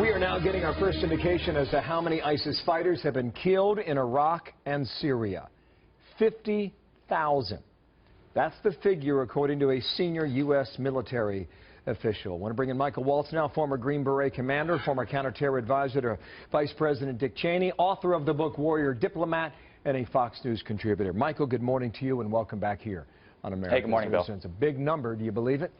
We are now getting our first indication as to how many ISIS fighters have been killed in Iraq and Syria. 50,000. That's the figure according to a senior U.S. military official. I want to bring in Michael Waltz now, former Green Beret commander, former counterterror advisor to Vice President Dick Cheney, author of the book Warrior Diplomat, and a Fox News contributor. Michael, good morning to you and welcome back here on America. Hey, good morning, Bill. It's a big number. Do you believe it?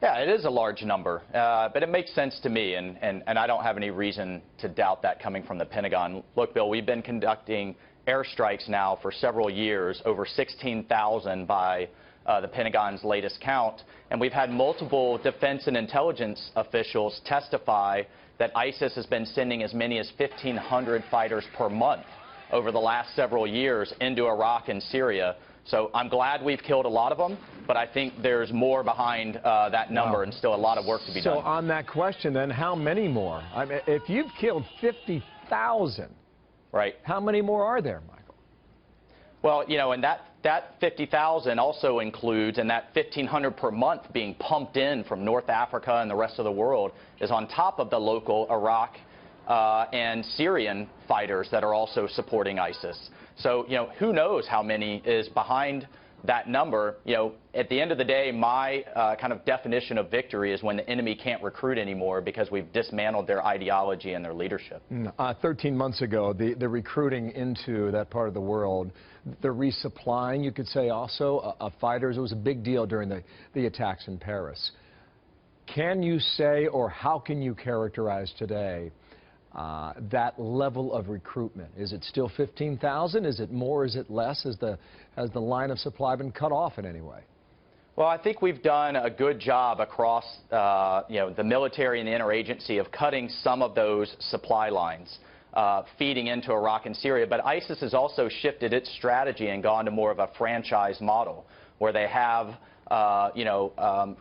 Yeah, it is a large number, but it makes sense to me, and I don't have any reason to doubt that coming from the Pentagon. Look, Bill, we've been conducting airstrikes now for several years, over 16,000 by the Pentagon's latest count, and we've had multiple defense and intelligence officials testify that ISIS has been sending as many as 1,500 fighters per month over the last several years into Iraq and Syria. So I'm glad we've killed a lot of them, but I think there's more behind that number and still a lot of work to be done. So on that question then, how many more? I mean, if you've killed 50,000, right? How many more are there, Michael? Well, you know, and that 50,000 also includes, and that 1,500 per month being pumped in from North Africa and the rest of the world is on top of the local Iraq and Syrian fighters that are also supporting ISIS. So, you know, who knows how many is behind that number. You know, at the end of the day, my kind of definition of victory is when the enemy can't recruit anymore because we've dismantled their ideology and their leadership. 13 months ago, the recruiting into that part of the world, the resupplying, you could say also, of fighters, it was a big deal during the attacks in Paris. Can you say, or how can you characterize today that level of recruitment? Is it still 15,000? Is it more? Is it less? Has the line of supply been cut off in any way? Well, I think we've done a good job across you know, the military and the interagency of cutting some of those supply lines, feeding into Iraq and Syria. But ISIS has also shifted its strategy and gone to more of a franchise model where they have you know,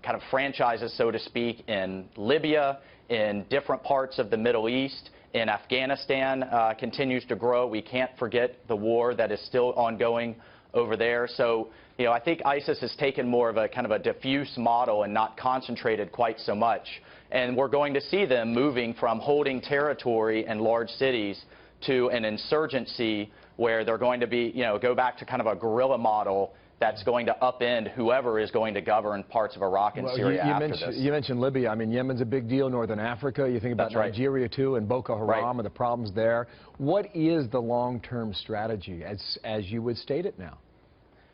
kind of franchises, so to speak, in Libya, in different parts of the Middle East. In Afghanistan continues to grow. We can't forget the war that is still ongoing over there. So, you know, I think ISIS has taken more of a kind of a diffuse model and not concentrated quite so much. And we're going to see them moving from holding territory in large cities to an insurgency where they're going to be, you know, go back to kind of a guerrilla model that's going to upend whoever is going to govern parts of Iraq and Syria after this. You mentioned Libya. I mean, Yemen's a big deal, Northern Africa. You think about Nigeria, too, and Boko Haram and the problems there. What is the long-term strategy, as you would state it now?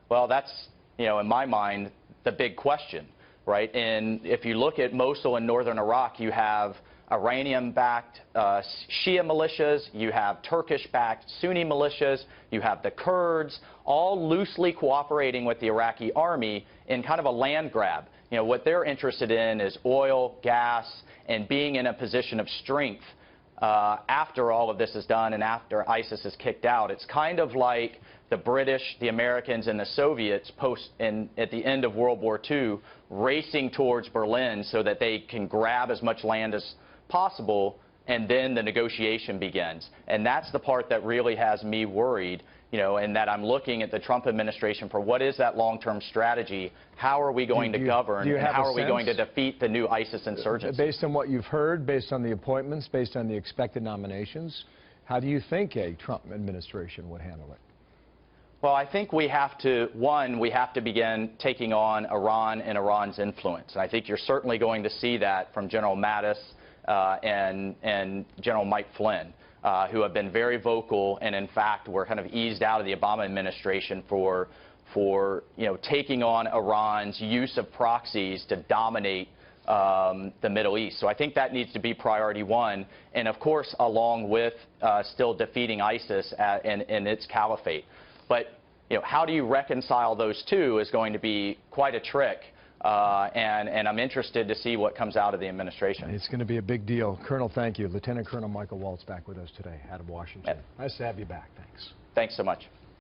Well, that's, you know, in my mind, the big question, right? And if you look at Mosul in northern Iraq, you have Iranian-backed Shia militias, you have Turkish-backed Sunni militias, you have the Kurds, all loosely cooperating with the Iraqi army in kind of a land grab. You know, what they're interested in is oil, gas, and being in a position of strength after all of this is done and after ISIS is kicked out. It's kind of like the British, the Americans, and the Soviets at the end of World War II racing towards Berlin so that they can grab as much land as possible, and then the negotiation begins. And that's the part that really has me worried, you know, and that I'm looking at the Trump administration for what is that long-term strategy? How are we going to govern, and how are we going to defeat the new ISIS insurgency? Based on what you've heard, based on the appointments, based on the expected nominations, how do you think a Trump administration would handle it? Well, I think we have to, one, we have to begin taking on Iran and Iran's influence. And I think you're certainly going to see that from General Mattis and General Mike Flynn, who have been very vocal and, in fact, were kind of eased out of the Obama administration for you know, taking on Iran's use of proxies to dominate the Middle East. So I think that needs to be priority one, and of course, along with still defeating ISIS in its caliphate. But you know, how do you reconcile those two is going to be quite a trick. And I'm interested to see what comes out of the administration. It's going to be a big deal. Colonel, thank you. Lieutenant Colonel Michael Waltz back with us today out of Washington. Nice to have you back. Thanks. Thanks so much.